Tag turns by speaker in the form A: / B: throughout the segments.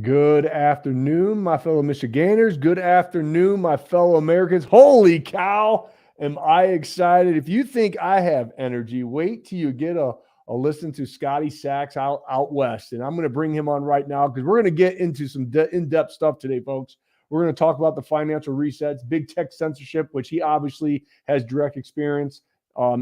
A: Good afternoon, my fellow Michiganders. Good afternoon, my fellow Americans. Holy cow, am I excited. If you think I have energy, wait till you get a listen to Scotty Sachs out west. And I'm going to bring him on right now because we're going to get into some in-depth stuff today, folks. We're going to talk about the financial resets, big tech censorship, which he obviously has direct experience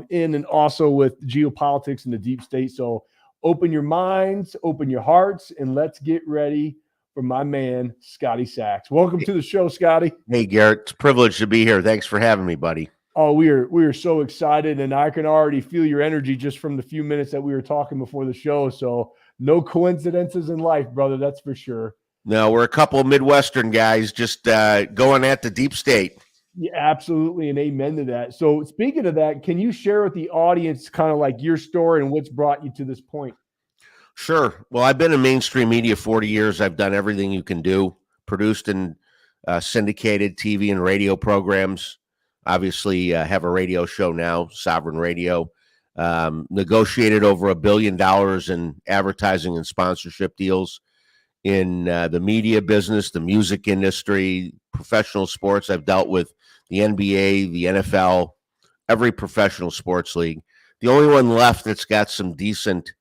A: in, and also with geopolitics and the deep state. So open your minds, open your hearts, and let's get ready for my man, Scotty Sachs. Welcome to the show, Scotty.
B: Hey, Garrett. It's a privilege to be here. Thanks for having me, buddy.
A: Oh, we are so excited, and I can already feel your energy just from the few minutes that we were talking before the show. So no coincidences in life, brother. That's for sure.
B: No, we're a couple of Midwestern guys just going at the deep state.
A: Yeah, absolutely, and amen to that. So speaking of that, can you share with the audience kind of like your story and what's brought you to this point?
B: Sure. Well, I've been in mainstream media 40 years. I've done everything you can do, produced and syndicated TV and radio programs. Obviously, have a radio show now, Sovereign Radio. Negotiated over $1 billion in advertising and sponsorship deals in the media business, the music industry, professional sports. I've dealt with the NBA, the NFL, every professional sports league. The only one left that's got some decent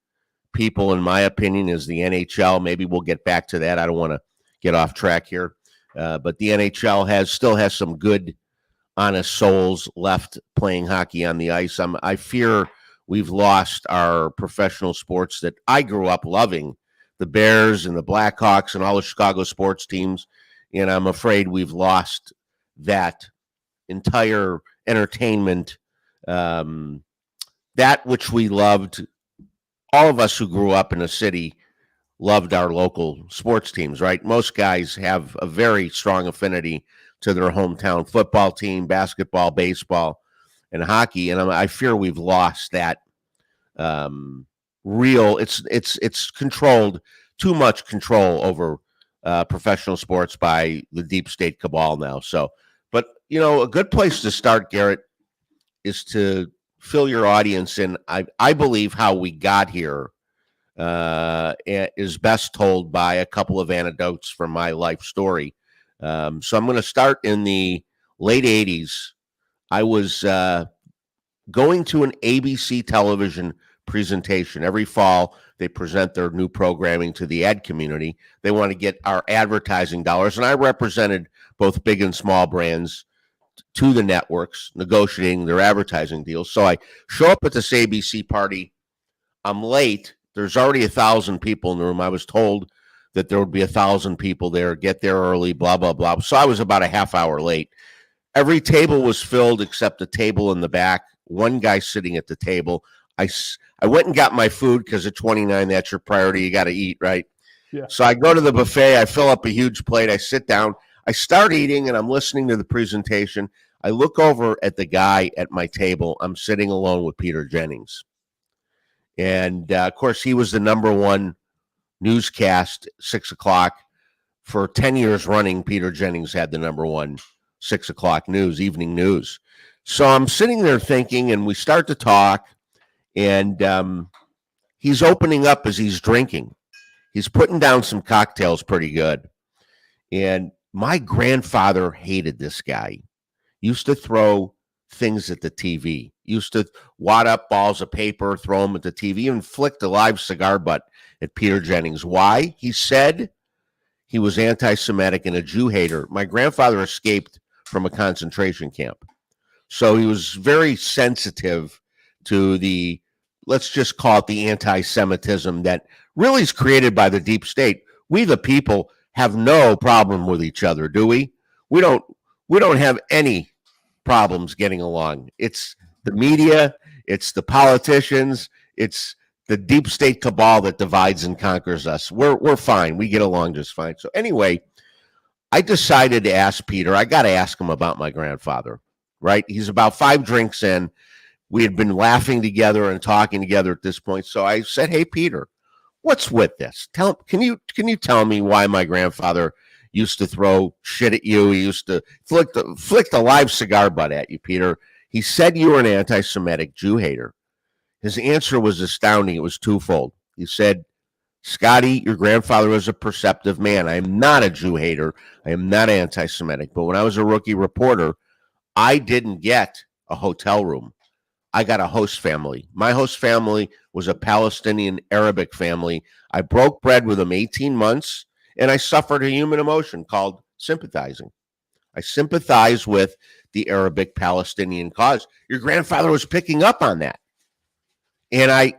B: people, in my opinion, is the NHL. Maybe we'll get back to that. I don't want to get off track here. But the NHL still has some good, honest souls left playing hockey on the ice. I fear we've lost our professional sports that I grew up loving, the Bears and the Blackhawks and all the Chicago sports teams. And I'm afraid we've lost that entire entertainment, that which we loved. All of us who grew up in a city loved our local sports teams, right? Most guys have a very strong affinity to their hometown football team, basketball, baseball, and hockey. And I fear we've lost that real. It's controlled, too much control over professional sports by the deep state cabal now. So, but a good place to start, Garrett, is to fill your audience in. I believe how we got here is best told by a couple of anecdotes from my life story. So I'm going to start in the late 80s. I was going to an ABC television presentation. Every fall, they present their new programming to the ad community. They want to get our advertising dollars, and I represented both big and small brands to the networks, negotiating their advertising deals. So I show up at this ABC party. I'm late. There's already 1,000 people in the room. I was told that there would be 1,000 people there. Get there early, blah, blah, blah. So I was about a half hour late. Every table was filled except a table in the back. One guy sitting at the table. I went and got my food because at 29, that's your priority. You got to eat, right?
A: Yeah.
B: So I go to the buffet. I fill up a huge plate. I sit down. I start eating, and I'm listening to the presentation. I look over at the guy at my table. I'm sitting alone with Peter Jennings. And, of course, he was the number one newscast, 6 o'clock. For 10 years running, Peter Jennings had the number one 6 o'clock news, evening news. So I'm sitting there thinking, and we start to talk, and he's opening up as he's drinking. He's putting down some cocktails pretty good. And my grandfather hated this guy. Used to throw things at the TV. Used to wad up balls of paper, throw them at the TV, and flicked a live cigar butt at Peter Jennings. Why? He said he was anti-Semitic and a Jew hater. My grandfather escaped from a concentration camp. So he was very sensitive to the, let's just call it the anti-Semitism that really is created by the deep state. We, the people, have no problem with each other, do we? We don't have any problems getting along. It's the media, it's the politicians, it's the deep state cabal that divides and conquers us. We're fine. We get along just fine. So anyway, I decided to ask Peter. I got to ask him about my grandfather, right? He's about 5 drinks in. We had been laughing together and talking together at this point. So I said, "Hey, Peter, what's with this? Can you tell me why my grandfather used to throw shit at you? He used to flick the live cigar butt at you, Peter. He said you were an anti-Semitic Jew hater." His answer was astounding. It was twofold. He said, Scotty, your grandfather was a perceptive man. I am not a Jew hater. I am not anti-Semitic. But when I was a rookie reporter, I didn't get a hotel room. I got a host family. My host family was a Palestinian Arabic family. I broke bread with them 18 months, and I suffered a human emotion called sympathizing. I sympathize with the Arabic Palestinian cause. Your grandfather was picking up on that. And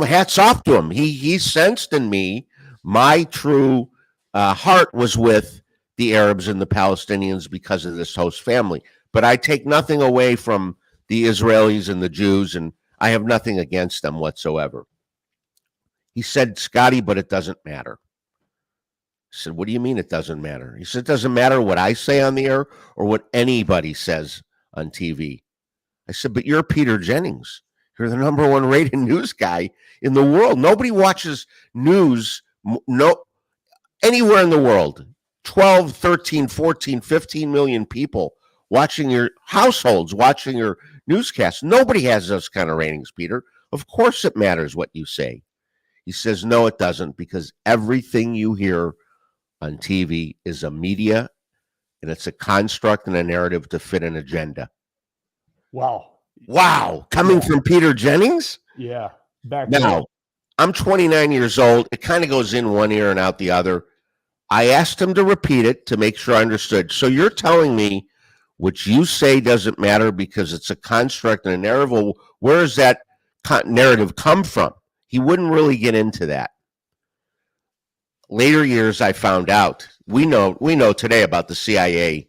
B: hats off to him. He sensed in me my true heart was with the Arabs and the Palestinians because of this host family. But I take nothing away from the Israelis and the Jews, and I have nothing against them whatsoever. He said, Scotty, but it doesn't matter. I said, what do you mean it doesn't matter? He said, it doesn't matter what I say on the air or what anybody says on TV. I said, but you're Peter Jennings. You're the number one rated news guy in the world. Nobody watches news anywhere in the world. 12, 13, 14, 15 million people watching your households, watching your newscasts. Nobody has those kind of ratings, Peter. Of course it matters what you say. He says, no, it doesn't, because everything you hear on TV is a media, and it's a construct and a narrative to fit an agenda. Wow. Coming from Peter Jennings?
A: Yeah. Back
B: now,
A: then.
B: I'm 29 years old. It kind of goes in one ear and out the other. I asked him to repeat it to make sure I understood. So you're telling me what you say doesn't matter because it's a construct and a narrative? Well, where does that narrative come from? He wouldn't really get into that. Later years, I found out. We know today about the CIA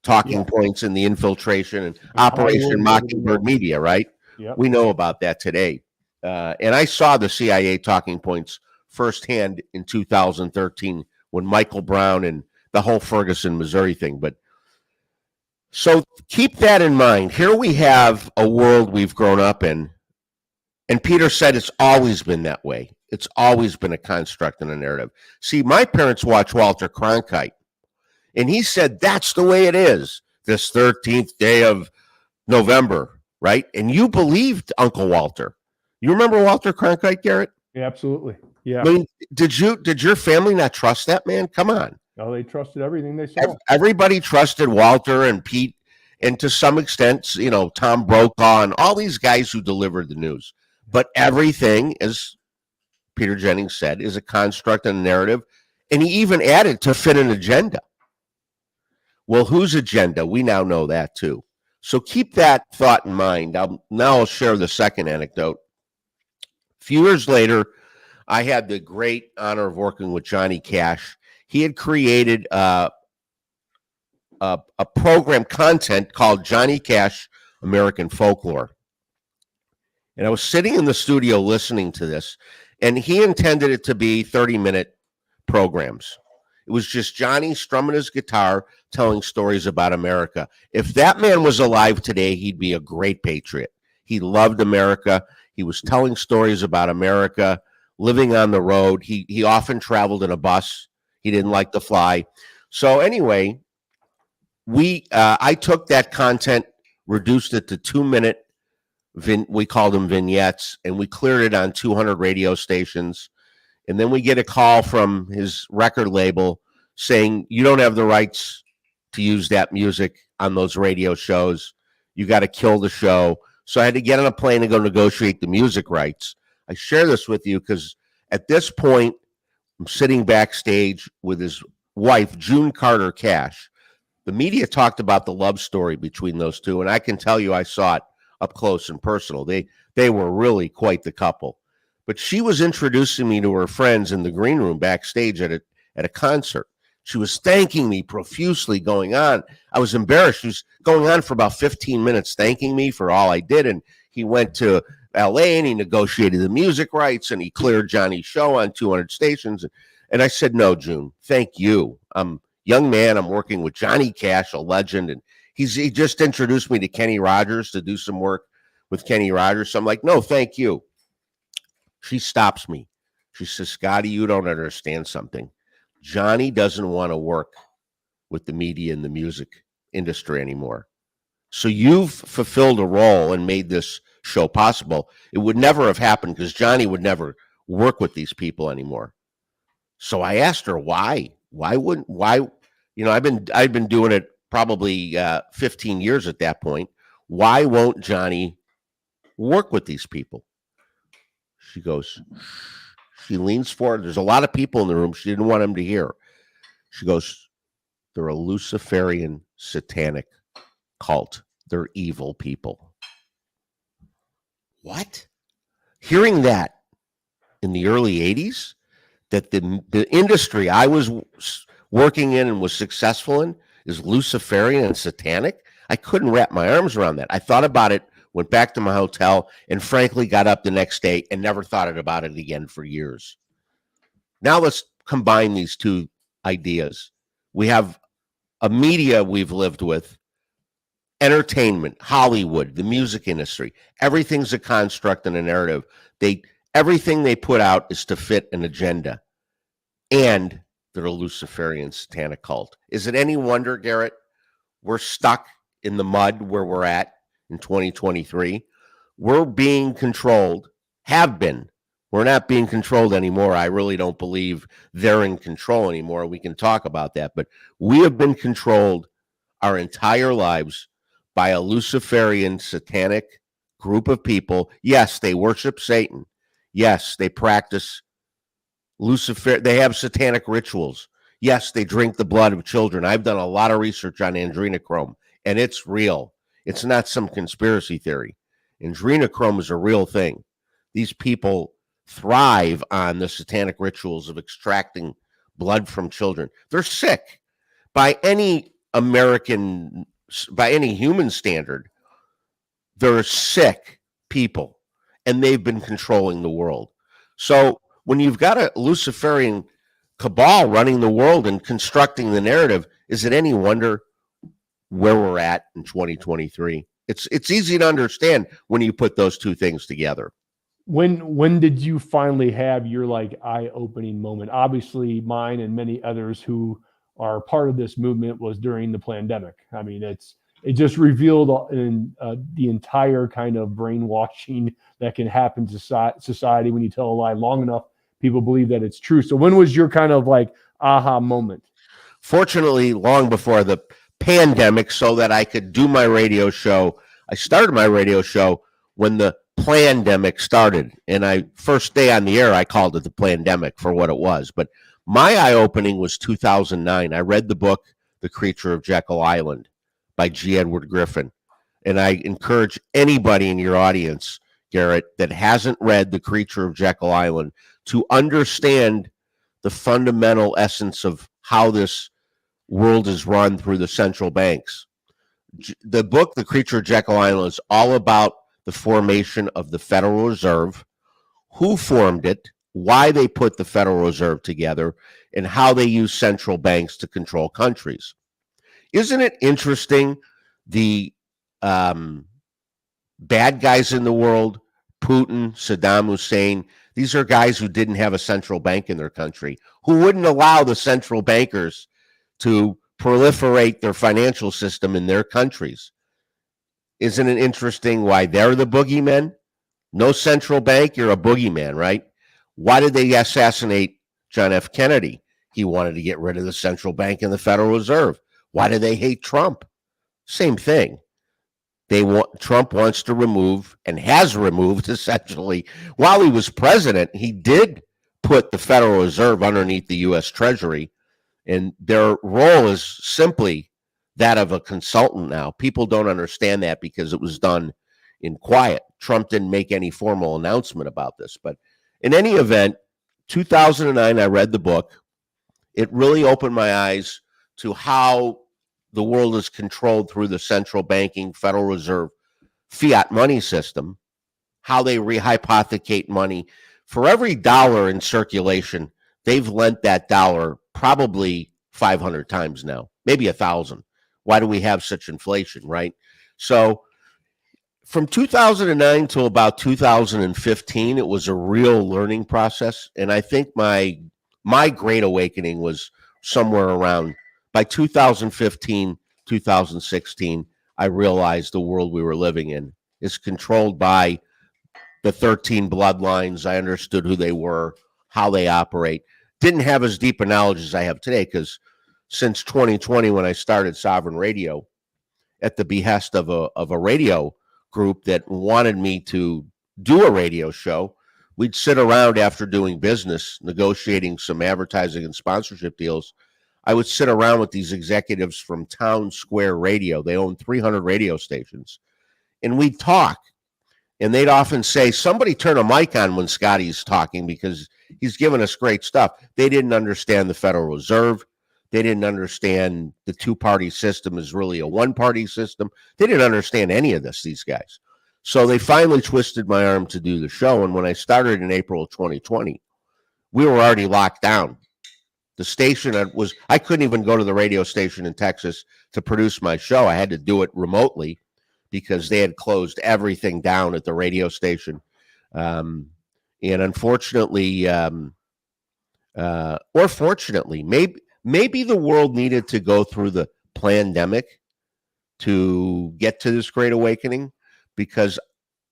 B: talking points and the infiltration and Operation Mockingbird Media, right?
A: Yep.
B: We know about that today. And I saw the CIA talking points firsthand in 2013 when Michael Brown and the whole Ferguson, Missouri thing. But so keep that in mind. Here we have a world we've grown up in. And Peter said it's always been that way. It's always been a construct and a narrative. See, my parents watched Walter Cronkite, and he said that's the way it is this 13th day of November, right? And you believed Uncle Walter. You remember Walter Cronkite, Garrett?
A: Yeah, absolutely. Yeah.
B: I mean, did your family not trust that man? Come on.
A: No, they trusted everything they saw.
B: Everybody trusted Walter and Pete, and to some extent, Tom Brokaw and all these guys who delivered the news. But everything, as Peter Jennings said, is a construct and a narrative. And he even added to fit an agenda. Well, whose agenda? We now know that too. So keep that thought in mind. I'll share the second anecdote. A few years later, I had the great honor of working with Johnny Cash. He had created a program content called Johnny Cash American Folklore. And I was sitting in the studio listening to this, and he intended it to be 30-minute programs. It was just Johnny strumming his guitar, telling stories about America. If that man was alive today, he'd be a great patriot. He loved America. He was telling stories about America, living on the road. He often traveled in a bus. He didn't like to fly. So anyway, I took that content, reduced it to 2-minute. We called them vignettes, and we cleared it on 200 radio stations. And then we get a call from his record label saying, you don't have the rights to use that music on those radio shows. You got to kill the show. So I had to get on a plane and go negotiate the music rights. I share this with you because at this point, I'm sitting backstage with his wife, June Carter Cash. The media talked about the love story between those two, and I can tell you I saw it up close and personal. They were really quite the couple. But she was introducing me to her friends in the green room backstage at a concert. She was thanking me profusely going on. I was embarrassed. She was going on for about 15 minutes thanking me for all I did. And he went to L.A. and he negotiated the music rights and he cleared Johnny's show on 200 stations. And I said, no, June, thank you. I'm a young man. I'm working with Johnny Cash, a legend. And he just introduced me to Kenny Rogers to do some work with Kenny Rogers. So I'm like, no, thank you. She stops me. She says, Scotty, you don't understand something. Johnny doesn't want to work with the media and the music industry anymore. So you've fulfilled a role and made this show possible. It would never have happened because Johnny would never work with these people anymore. So I asked her why. Why? I've been doing it probably 15 years at that point. Why won't Johnny work with these people? She goes, she leans forward. There's a lot of people in the room. She didn't want him to hear. She goes, they're a Luciferian satanic cult. They're evil people. What? Hearing that in the early 80s, that the industry I was working in and was successful in is Luciferian and satanic, I couldn't wrap my arms around that. I thought about it, went back to my hotel, and frankly got up the next day and never thought about it again for years. Now let's combine these two ideas. We have a media we've lived with, entertainment, Hollywood, the music industry. Everything's a construct and a narrative. Everything they put out is to fit an agenda. And they're a Luciferian satanic cult. Is it any wonder, Garrett, we're stuck in the mud where we're at in 2023? We're being controlled, have been. We're not being controlled anymore. I really don't believe they're in control anymore. We can talk about that. But we have been controlled our entire lives by a Luciferian satanic group of people. Yes, they worship Satan. Yes, they practice Lucifer. They have satanic rituals. Yes, they drink the blood of children. I've done a lot of research on adrenochrome, and it's real. It's not some conspiracy theory. Adrenochrome is a real thing. These people thrive on the satanic rituals of extracting blood from children. They're sick. By any human standard, they're sick people, and they've been controlling the world. So when you've got a Luciferian cabal running the world and constructing the narrative, is it any wonder where we're at in 2023? It's easy to understand when you put those two things together.
A: When did you finally have your eye-opening moment? Obviously, mine and many others who are part of this movement was during the Plandemic. I mean, it just revealed in the entire kind of brainwashing that can happen to society when you tell a lie long enough. People believe that it's true. So when was your kind of aha moment?
B: Fortunately, long before the pandemic, so that I could do my radio show. I started my radio show when the Plandemic started, and first day on the air, I called it the Plandemic for what it was. But my eye-opening was 2009. I read the book, The Creature of Jekyll Island by G. Edward Griffin. And I encourage anybody in your audience, Garrett, that hasn't read The Creature of Jekyll Island to understand the fundamental essence of how this world is run through the central banks. The book, The Creature of Jekyll Island, is all about the formation of the Federal Reserve, who formed it, why they put the Federal Reserve together, and how they use central banks to control countries. Isn't it interesting, the bad guys in the world, Putin, Saddam Hussein, these are guys who didn't have a central bank in their country, who wouldn't allow the central bankers to proliferate their financial system in their countries. Isn't it interesting why they're the boogeymen? No central bank, you're a boogeyman, right? Why did they assassinate John F. Kennedy? He wanted to get rid of the central bank and the Federal Reserve. Why do they hate Trump? Same thing. Trump wants to remove, and has removed essentially, while he was president, he did put the Federal Reserve underneath the U.S. Treasury, and their role is simply that of a consultant now. People don't understand that because it was done in quiet. Trump didn't make any formal announcement about this. But in any event, 2009, I read the book. It really opened my eyes to how the world is controlled through the central banking, Federal Reserve, fiat money system, how they rehypothecate money. For every dollar in circulation, they've lent that dollar probably 500 times now, maybe 1,000. Why do we have such inflation, right? So from 2009 till about 2015, it was a real learning process. And I think my great awakening was somewhere around, by 2015, 2016, I realized the world we were living in is controlled by the 13 bloodlines. I understood who they were, how they operate. didn't have as deep a knowledge as I have today, because since 2020, when I started Sovereign Radio at the behest of a radio group that wanted me to do a radio show, we'd sit around after doing business, negotiating some advertising and sponsorship deals. I would sit around with these executives from Town Square Radio. They own 300 radio stations. And we'd talk. And they'd often say, somebody turn a mic on when Scotty's talking because he's giving us great stuff. They didn't understand the Federal Reserve. They didn't understand the two-party system is really a one-party system. They didn't understand any of this, these guys. So they finally twisted my arm to do the show. And when I started in April of 2020, we were already locked down. The station I couldn't even go to the radio station in Texas to produce my show. I had to do it remotely because they had closed everything down at the radio station. And unfortunately, or fortunately, maybe the world needed to go through the Plandemic to get to this great awakening, because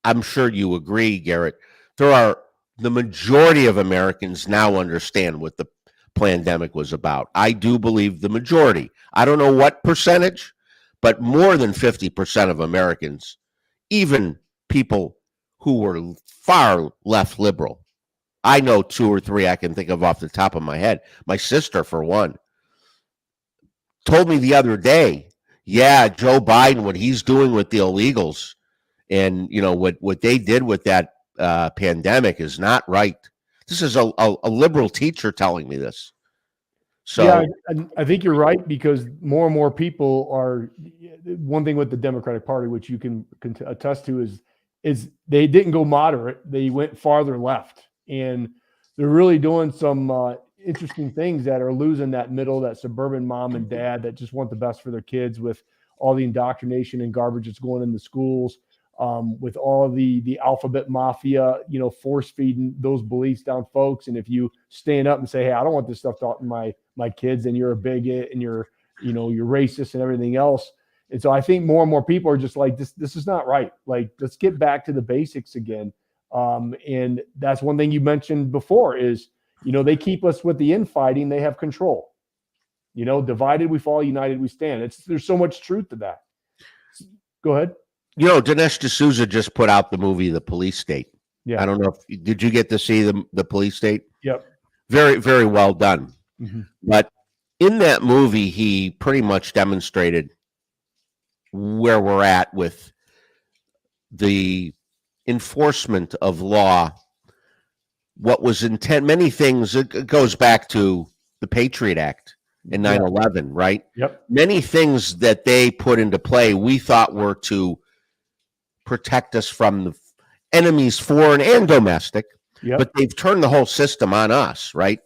B: I'm sure you agree, Garrett, the majority of Americans now understand what the Plandemic was about. I do believe the majority. I don't know what percentage, but more than 50% of Americans, even people who were far left liberal. I know 2 or 3 I can think of off the top of my head. My sister, for one, told me the other day, yeah, Joe Biden, what he's doing with the illegals and, what they did with that pandemic is not right. This is a liberal teacher telling me this. So
A: yeah, I think you're right, because more and more people are. One thing with the Democratic Party, which you can attest to, is they didn't go moderate; they went farther left, and they're really doing some interesting things that are losing that middle, that suburban mom and dad that just want the best for their kids, with all the indoctrination and garbage that's going in the schools. With all the alphabet mafia, force feeding those beliefs down folks. And if you stand up and say, hey, I don't want this stuff taught to my kids, and you're a bigot and you're racist and everything else. And so I think more and more people are just like, this is not right. Like, let's get back to the basics again. And that's one thing you mentioned before is, they keep us with the infighting. They have control. Divided we fall, united we stand. There's so much truth to that. Go ahead.
B: Dinesh D'Souza just put out the movie The Police State.
A: Yeah.
B: I don't know did you get to see the Police State?
A: Yep.
B: Very, very well done.
A: Mm-hmm.
B: But in that movie, he pretty much demonstrated where we're at with the enforcement of law. What was intent, many things, it goes back to the Patriot Act in 9/11, right?
A: Yep.
B: Many things that they put into play we thought were to protect us from the enemies, foreign and domestic, but they've turned the whole system on us, right?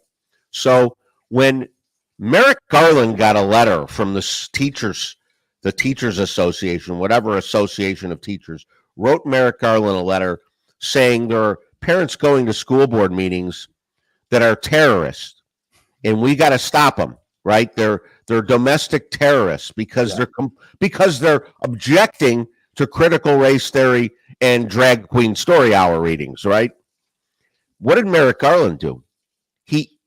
B: So when Merrick Garland got a letter from the Teachers Association, whatever association of teachers, wrote Merrick Garland a letter saying there are parents going to school board meetings that are terrorists, and we got to stop them, right? They're domestic terrorists because they're objecting to critical race theory and drag queen story hour readings, right? What did Merrick Garland do? He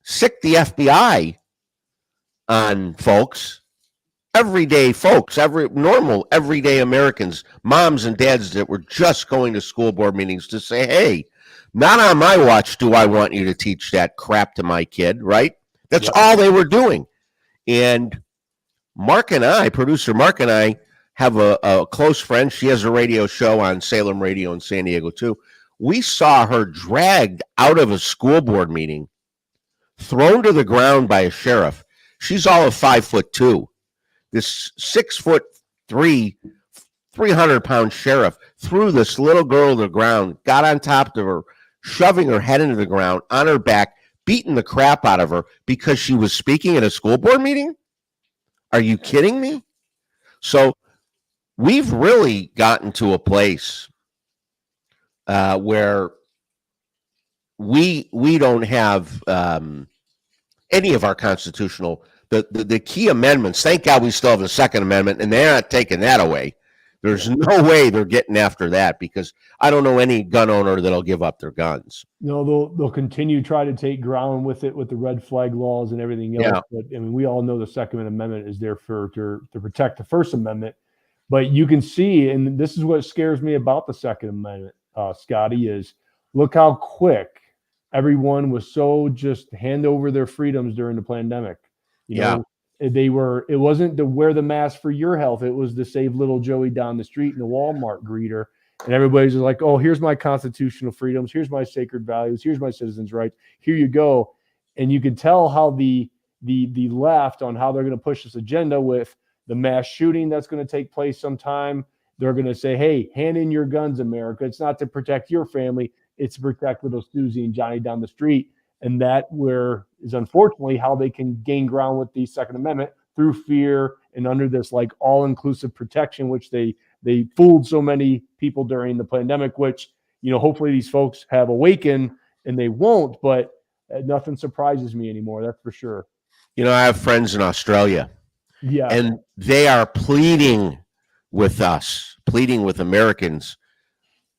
B: sicked the FBI on folks, everyday folks, everyday Americans, moms and dads that were just going to school board meetings to say, hey, not on my watch do I want you to teach that crap to my kid, right? That's all they were doing. And producer Mark and I, have a close friend. She has a radio show on Salem Radio in San Diego too. We saw her dragged out of a school board meeting, thrown to the ground by a sheriff. She's all of 5'2". This 6'3", 300-pound sheriff threw this little girl to the ground, got on top of her, shoving her head into the ground on her back, beating the crap out of her because she was speaking at a school board meeting? Are you kidding me? So we've really gotten to a place where we don't have any of our constitutional the key amendments. Thank God we still have the Second Amendment, and they're not taking that away. There's no way they're getting after that, because I don't know any gun owner that'll give up their guns.
A: No, they'll continue to try to take ground with it, with the red flag laws and everything else.
B: Yeah.
A: But I mean, we all know the Second Amendment is there to protect the First Amendment. But you can see, and this is what scares me about the Second Amendment, Scotty, is look how quick everyone was so just hand over their freedoms during the pandemic. You know, it wasn't to wear the mask for your health. It was to save little Joey down the street in the Walmart greeter. And everybody's just like, oh, here's my constitutional freedoms. Here's my sacred values. Here's my citizens' rights. Here you go. And you can tell how the left on how they're going to push this agenda with the mass shooting that's going to take place sometime. They're going to say, hey, hand in your guns, America. It's not to protect your family. It's to protect little Susie and Johnny down the street. And that is unfortunately how they can gain ground with the Second Amendment, through fear and under this like all-inclusive protection, which they fooled so many people during the pandemic, which, you know, hopefully these folks have awakened and they won't, but nothing surprises me anymore. That's for sure.
B: You know, I have friends in Australia, and they are pleading with us, pleading with Americans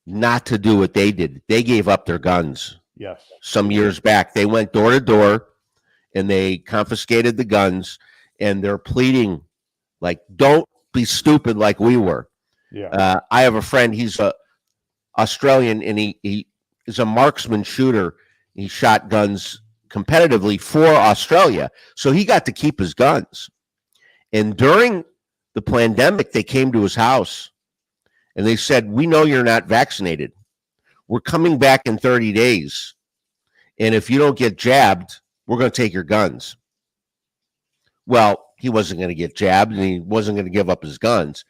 B: not to do what they did. They gave up their guns.
A: Yes.
B: Some years back, they went door to door and they confiscated the guns, and they're pleading like, don't be stupid like we were.
A: Yeah.
B: I have a friend, he's a Australian, and he is a marksman shooter. He shot guns competitively for Australia. So he got to keep his guns. And during the pandemic, they came to his house and they said, we know you're not vaccinated. We're coming back in 30 days. And if you don't get jabbed, we're going to take your guns. Well, he wasn't going to get jabbed, and he wasn't going to give up his guns.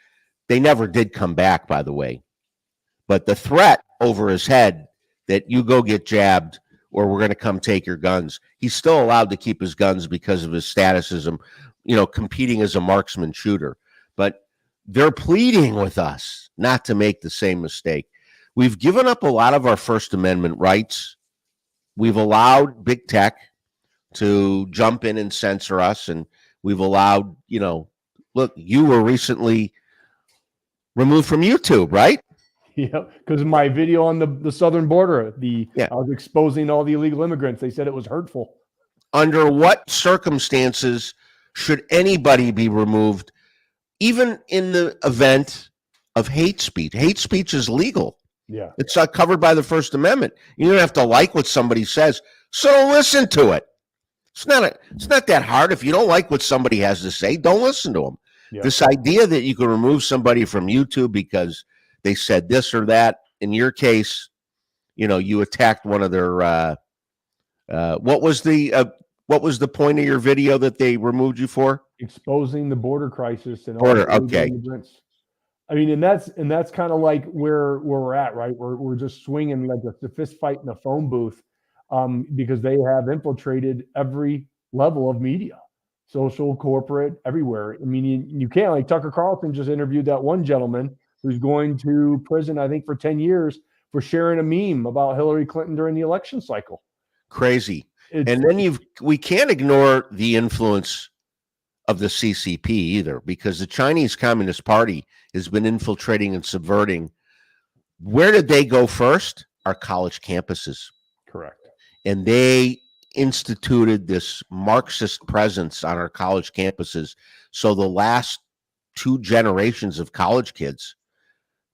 B: They never did come back, by the way. But the threat over his head that you go get jabbed or we're going to come take your guns, he's still allowed to keep his guns because of his status as competing as a marksman shooter. But they're pleading with us not to make the same mistake. We've given up a lot of our First Amendment rights. We've allowed big tech to jump in and censor us, and we've allowed, look, you were recently removed from YouTube, right?
A: Yeah, because my video on the southern border, I was exposing all the illegal immigrants. They said it was hurtful.
B: Under what circumstances should anybody be removed, even in the event of hate speech? Hate speech is legal.
A: Yeah.
B: It's covered by the First Amendment. You don't have to like what somebody says, so listen to it. It's not that hard. If you don't like what somebody has to say, don't listen to them. Yeah. This idea that you can remove somebody from YouTube because they said this or that, in your case, you attacked one of their what was the point of your video that they removed you for?
A: Exposing the border crisis and
B: border. Okay.
A: Immigrants. I mean, and that's kind of like where we're at, right? We're just swinging like a fist fight in a phone booth, because they have infiltrated every level of media, social, corporate, everywhere. I mean, you can't, like Tucker Carlson just interviewed that one gentleman who's going to prison, I think, for 10 years for sharing a meme about Hillary Clinton during the election cycle.
B: Crazy. And then we can't ignore the influence of the CCP either, because the Chinese Communist Party has been infiltrating and subverting. Where did they go first? Our college campuses.
A: Correct.
B: And they instituted this Marxist presence on our college campuses. So the last 2 generations of college kids,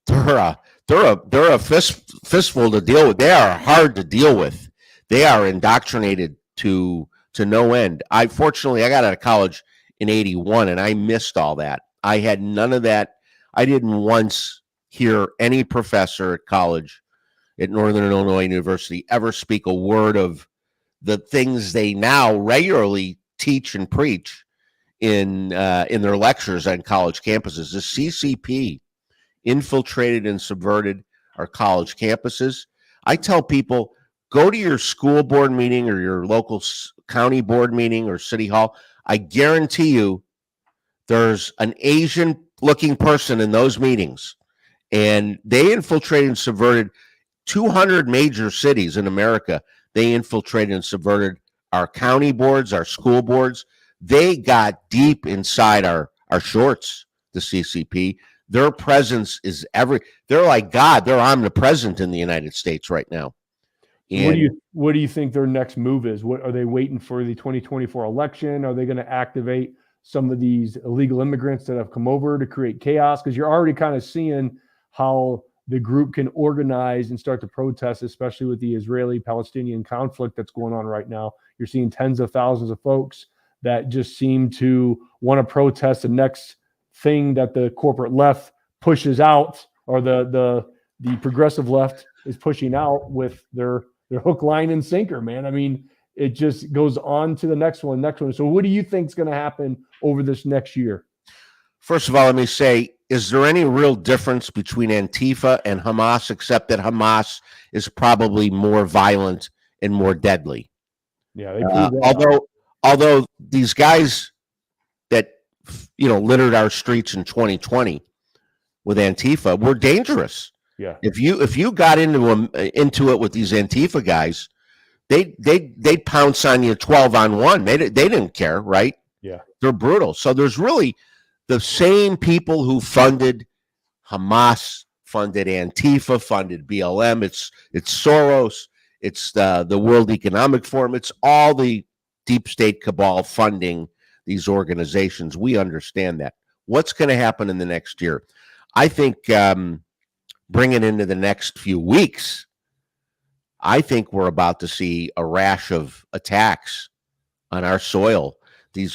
B: they're a fistful to deal with. They are hard to deal with. They are indoctrinated to no end. Fortunately, I got out of college in 81, and I missed all that. I had none of that. I didn't once hear any professor at college at Northern Illinois University ever speak a word of the things they now regularly teach and preach in their lectures on college campuses. The CCP infiltrated and subverted our college campuses. I tell people, go to your school board meeting or your local county board meeting or city hall. I guarantee you there's an Asian-looking person in those meetings, and they infiltrated and subverted 200 major cities in America. They infiltrated and subverted our county boards, our school boards. They got deep inside our shorts, the CCP. Their presence is they're like God. They're omnipresent in the United States right now. And
A: What do you think their next move is? What are they waiting for the 2024 election? Are they going to activate some of these illegal immigrants that have come over to create chaos? Because you're already kind of seeing how the group can organize and start to protest, especially with the Israeli-Palestinian conflict that's going on right now. You're seeing tens of thousands of folks that just seem to want to protest the next thing that the corporate left pushes out, or the progressive left is pushing out with their hook, line, and sinker, man. I mean, it just goes on to the next one. So what do you think is going to happen over this next year?
B: First of all, let me say, is there any real difference between Antifa and Hamas, except that Hamas is probably more violent and more deadly?
A: Yeah, they prove that
B: although these guys that littered our streets in 2020 with Antifa were dangerous.
A: Yeah.
B: If you got into it with these Antifa guys, they'd pounce on you 12-on-1. They didn't care, right?
A: Yeah.
B: They're brutal. So there's really the same people who funded Hamas, funded Antifa, funded BLM. It's Soros. It's the World Economic Forum. It's all the deep state cabal funding these organizations. We understand that. What's going to happen in the next year? I think bringing into the next few weeks, I think we're about to see a rash of attacks on our soil.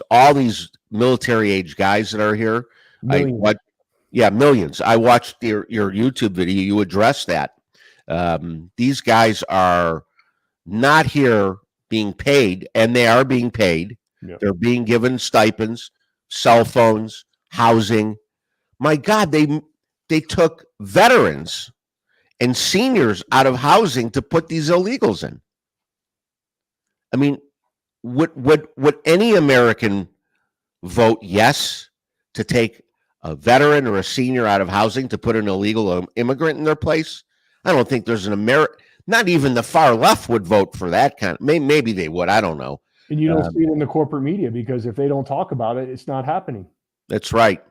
B: All these military age guys that are here.
A: Millions.
B: Millions. I watched your YouTube video. You addressed that. These guys are not here being paid, and they are being paid. Yep. They're being given stipends, cell phones, housing. My God, they took veterans and seniors out of housing to put these illegals in. I mean, would any American vote yes to take a veteran or a senior out of housing to put an illegal immigrant in their place? I don't think there's not even the far left would vote for that kind of. Maybe they would. I don't know.
A: And you don't see it in the corporate media, because if they don't talk about it, it's not happening.
B: That's right.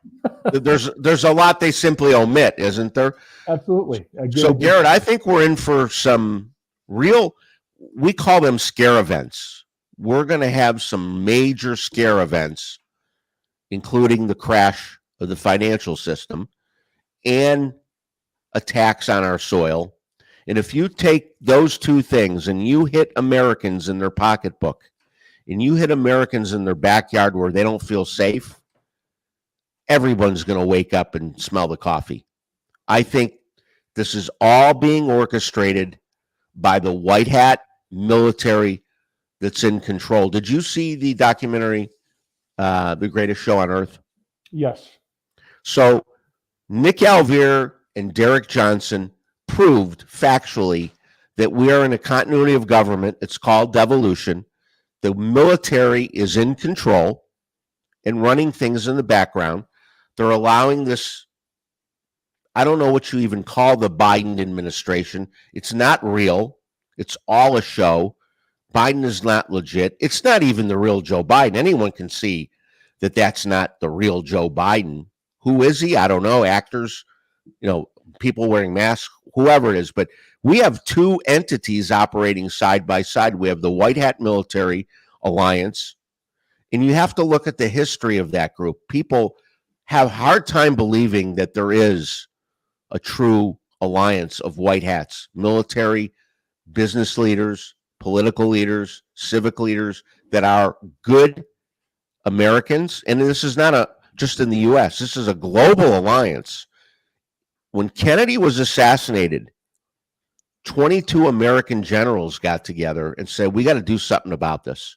B: There's a lot they simply omit, isn't there?
A: Absolutely.
B: So, Garrett, I think we're in for some real, we call them scare events. We're going to have some major scare events, including the crash of the financial system and attacks on our soil. And if you take those two things and you hit Americans in their pocketbook and you hit Americans in their backyard where they don't feel safe, everyone's going to wake up and smell the coffee. I think this is all being orchestrated by the white hat military that's in control. Did you see the documentary, The Greatest Show on Earth?
A: Yes.
B: So Nick Alveda and Derek Johnson proved factually that we are in a continuity of government. It's called devolution. The military is in control and running things in the background. They're allowing this, I don't know what you even call the Biden administration. It's not real. It's all a show. Biden is not legit. It's not even the real Joe Biden. Anyone can see that that's not the real Joe Biden. Who is he? I don't know. Actors, people wearing masks, whoever it is. But we have two entities operating side by side. We have the White Hat Military Alliance, and you have to look at the history of that group. People have a hard time believing that there is a true alliance of white hats, military, business leaders, political leaders, civic leaders that are good Americans. And this is not just in the U.S. This is a global alliance. When Kennedy was assassinated, 22 American generals got together and said, we got to do something about this.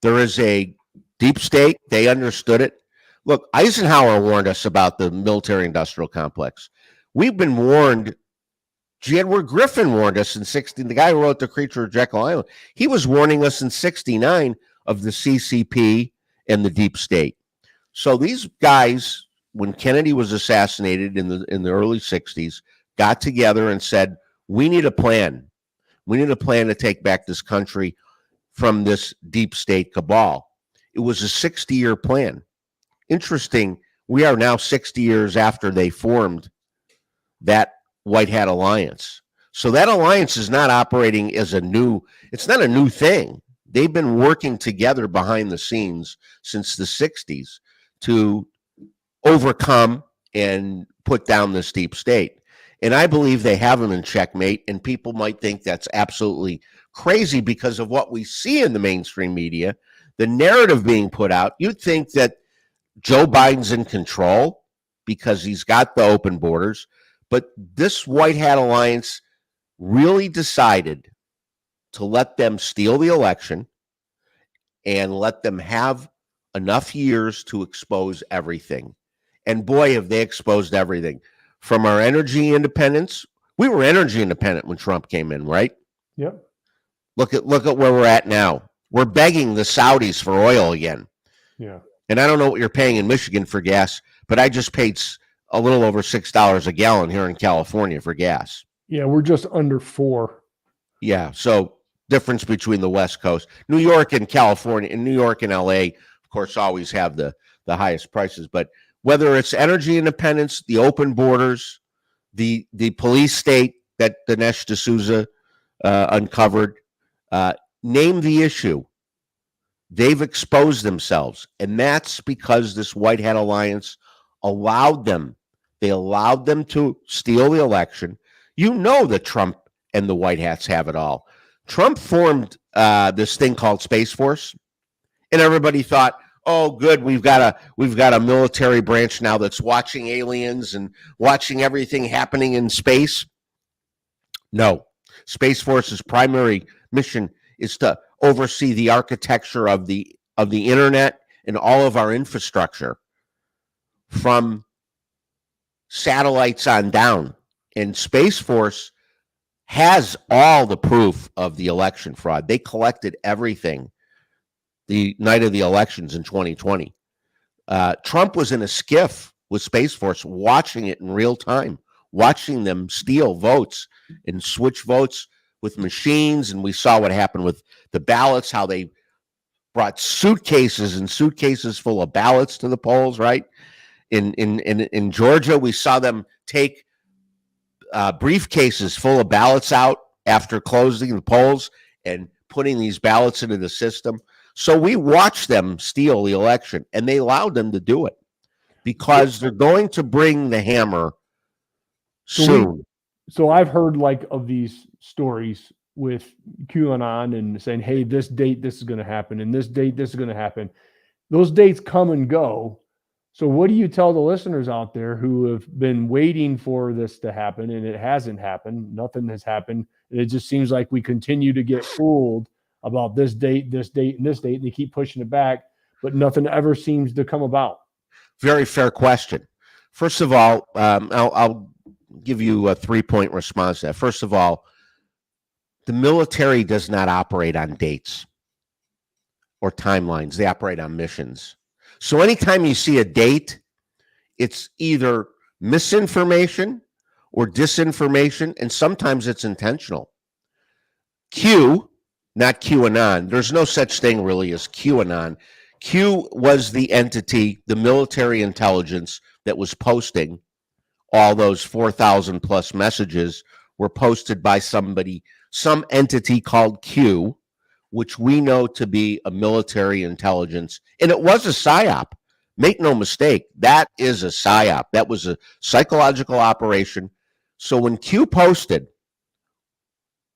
B: There is a deep state. They understood it. Look, Eisenhower warned us about the military-industrial complex. We've been warned. Edward Griffin warned us in 60. The guy who wrote The Creature of Jekyll Island, he was warning us in 69 of the CCP and the deep state. So these guys, when Kennedy was assassinated in the early 60s, got together and said, we need a plan. We need a plan to take back this country from this deep state cabal. It was a 60-year plan. Interesting, We are now 60 years after they formed that White Hat Alliance. So that alliance is not operating as it's not a new thing. They've been working together behind the scenes since the 60s to overcome and put down this deep state. And I believe they have them in checkmate, and people might think that's absolutely crazy because of what we see in the mainstream media, the narrative being put out. You'd think that Joe Biden's in control because he's got the open borders, but this White Hat Alliance really decided to let them steal the election and let them have enough years to expose everything. And boy, have they exposed everything. From our energy independence, we were energy independent when Trump came in, right?
A: Yep.
B: Look at where we're at now. We're begging the Saudis for oil again.
A: Yeah.
B: And I don't know what you're paying in Michigan for gas, but I just paid a little over $6 a gallon here in California for gas.
A: Yeah, we're just under 4.
B: Yeah, so difference between the West Coast. New York and California, and New York and LA, of course, always have the highest prices. But whether it's energy independence, the open borders, the police state that Dinesh D'Souza uncovered, name the issue. They've exposed themselves, and that's because this White Hat Alliance allowed them. They allowed them to steal the election. You know that Trump and the White Hats have it all. Trump formed this thing called Space Force, and everybody thought, "Oh, good, we've got a military branch now that's watching aliens and watching everything happening in space." No, Space Force's primary mission is to oversee the architecture of the internet and all of our infrastructure from satellites on down. And Space Force has all the proof of the election fraud. They collected everything the night of the elections in 2020. Trump was in a skiff with Space Force watching it in real time, watching them steal votes and switch votes with machines. And we saw what happened with the ballots, how they brought suitcases and suitcases full of ballots to the polls, right? In Georgia, we saw them take briefcases full of ballots out after closing the polls and putting these ballots into the system. So we watched them steal the election, and they allowed them to do it because they're going to bring the hammer soon.
A: So I've heard like of these stories with QAnon and saying, hey, this date, this is going to happen, and this date, this is going to happen. Those dates come and go. So what do you tell the listeners out there who have been waiting for this to happen and it hasn't happened? Nothing has happened. And it just seems like we continue to get fooled about this date, and this date. And they keep pushing it back, but nothing ever seems to come about.
B: Very fair question. First of all, I'll give you a 3-point response to that. First of all, the military does not operate on dates or timelines. They operate on missions. So anytime you see a date, it's either misinformation or disinformation, and sometimes it's intentional. Q, not QAnon. There's no such thing really as QAnon. Q was the entity, the military intelligence that was posting all those 4,000 plus messages were posted by somebody, some entity called Q, which we know to be a military intelligence. And it was a PSYOP. Make no mistake, that is a PSYOP. That was a psychological operation. So when Q posted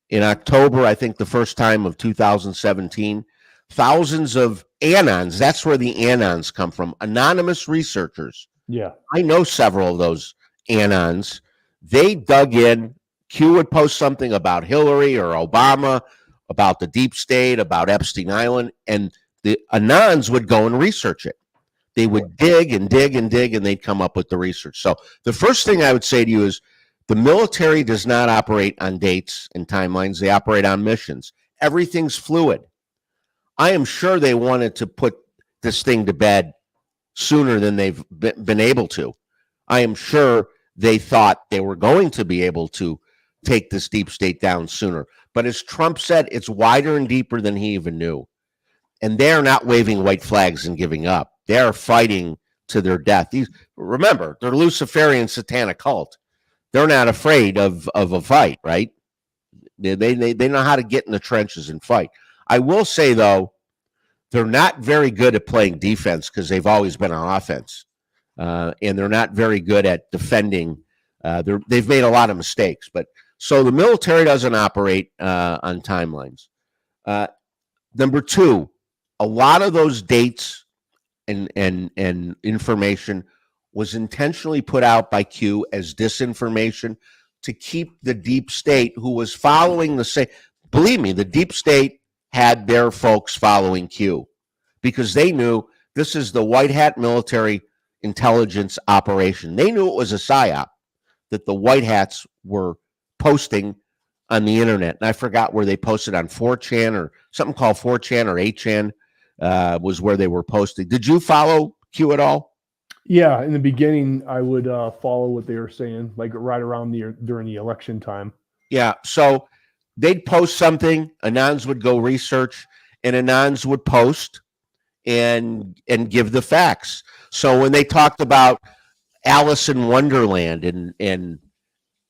B: in October, I think the first time of 2017, thousands of anons, that's where the anons come from, anonymous researchers.
A: Yeah.
B: I know several of those anons. They dug in. Q would post something about Hillary or Obama, about the deep state, about Epstein Island, and the anons would go and research it. They would dig and dig and dig, and they'd come up with the research. So the first thing I would say to you is the military does not operate on dates and timelines. They operate on missions. Everything's fluid. I am sure they wanted to put this thing to bed sooner than they've been able to. I am sure they thought they were going to be able to take this deep state down sooner. But as Trump said, it's wider and deeper than he even knew. And they're not waving white flags and giving up. They're fighting to their death. Remember, they're Luciferian satanic cult. They're not afraid of a fight, right? They know how to get in the trenches and fight. I will say, though, they're not very good at playing defense because they've always been on offense. And they're not very good at defending. They've made a lot of mistakes. So the military doesn't operate on timelines. Number two, a lot of those dates and information was intentionally put out by Q as disinformation to keep the deep state, who was following the same. Believe me, the deep state had their folks following Q because they knew this is the white hat military intelligence operation. They knew it was a psyop that the white hats were posting on the internet. And I forgot where they posted, on 4chan or something called 4chan or 8chan was where they were posting. Did you follow Q at all?
A: Yeah, in the beginning, I would follow what they were saying, like right around during the election time.
B: Yeah, so they'd post something, Anons would go research, and Anons would post and give the facts. So when they talked about Alice in Wonderland in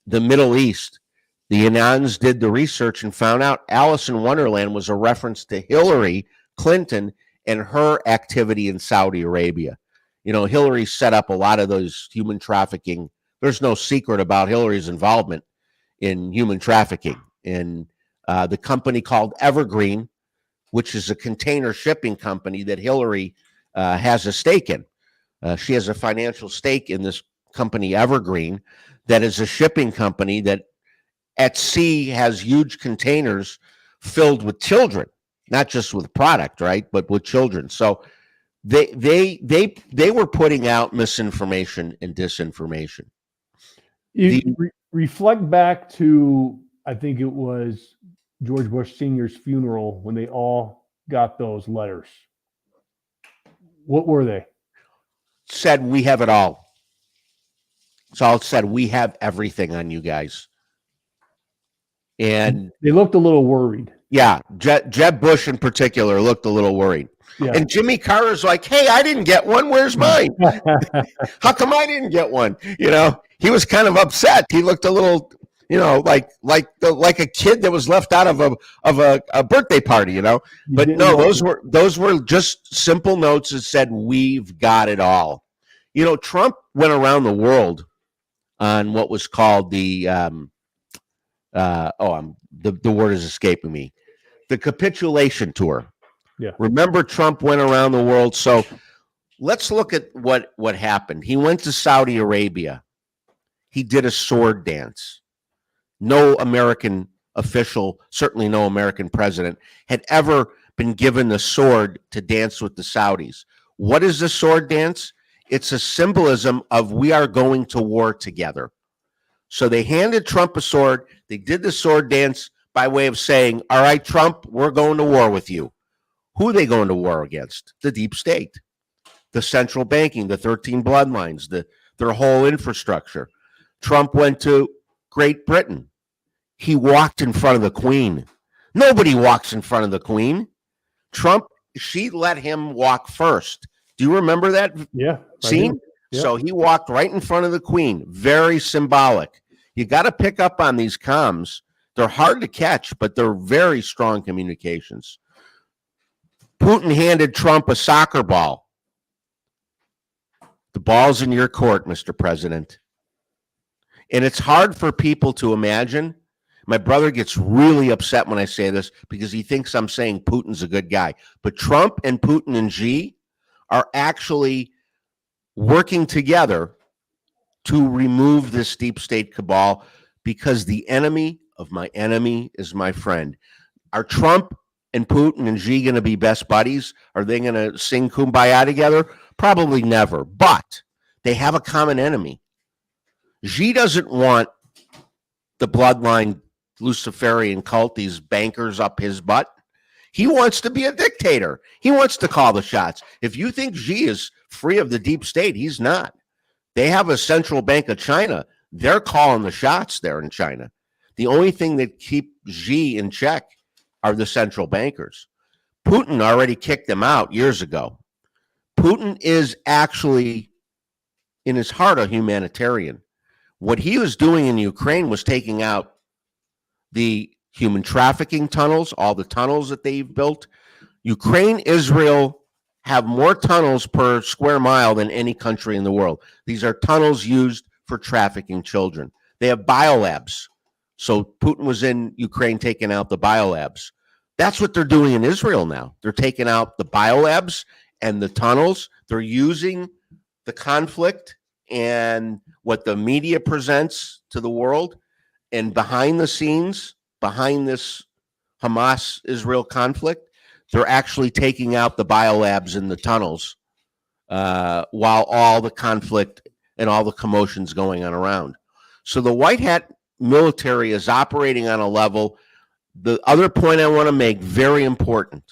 B: the Middle East, the Anons did the research and found out Alice in Wonderland was a reference to Hillary Clinton and her activity in Saudi Arabia. You know, Hillary set up a lot of those human trafficking. There's no secret about Hillary's involvement in human trafficking. And the company called Evergreen, which is a container shipping company that Hillary has a stake in. She has a financial stake in this company, Evergreen, that is a shipping company that at sea has huge containers filled with children, not just with product, right, but with children. So they were putting out misinformation and disinformation.
A: Reflect back to, I think it was George Bush Sr.'s funeral when they all got those letters. What were they?
B: Said, we have it all. It's all said, we have everything on you guys. And
A: they looked a little worried.
B: Yeah, Jeb Bush in particular looked a little worried. Yeah. And Jimmy Carter's like, hey, I didn't get one. Where's mine? How come I didn't get one? You know, he was kind of upset. He looked a little, you know, like a kid that was left out of a birthday party, you know. But no, those were just simple notes that said, we've got it all. You know, Trump went around the world on what was called the the word is escaping me. The capitulation tour.
A: Yeah.
B: Remember, Trump went around the world. So let's look at what happened. He went to Saudi Arabia. He did a sword dance. No American official, certainly no American president, had ever been given the sword to dance with the Saudis. What is the sword dance? It's a symbolism of we are going to war together. So they handed Trump a sword. They did the sword dance by way of saying, all right, Trump, we're going to war with you. Who are they going to war against? The deep state, the central banking, the 13 bloodlines, their whole infrastructure. Trump went to Great Britain. He walked in front of the Queen. Nobody walks in front of the Queen. Trump, she let him walk first. Do you remember that scene? Yeah. So he walked right in front of the Queen. Very symbolic. You got to pick up on these comms. They're hard to catch, but they're very strong communications. Putin handed Trump a soccer ball. The ball's in your court, Mr. President. And it's hard for people to imagine. My brother gets really upset when I say this because he thinks I'm saying Putin's a good guy. But Trump and Putin and Xi are actually working together to remove this deep state cabal because the enemy of my enemy is my friend. Are Trump and Putin and Xi going to be best buddies? Are they going to sing Kumbaya together? Probably never. But they have a common enemy. Xi doesn't want the bloodline Luciferian cult, these bankers up his butt. He wants to be a dictator. He wants to call the shots. If you think Xi is free of the deep state, he's not. They have a central bank of China. They're calling the shots there in China. The only thing that keep Xi in check are the central bankers. Putin already kicked them out years ago. Putin is actually in his heart a humanitarian. What he was doing in Ukraine was taking out the human trafficking tunnels, all the tunnels that they've built. Ukraine, Israel have more tunnels per square mile than any country in the world. These are tunnels used for trafficking children. They have biolabs. So Putin was in Ukraine taking out the biolabs. That's what they're doing in Israel now. They're taking out the biolabs and the tunnels. They're using the conflict and what the media presents to the world. And behind the scenes, behind this Hamas-Israel conflict, they're actually taking out the biolabs and the tunnels while all the conflict and all the commotion's going on around. So the white hat military is operating on a level. The other point I want to make, very important,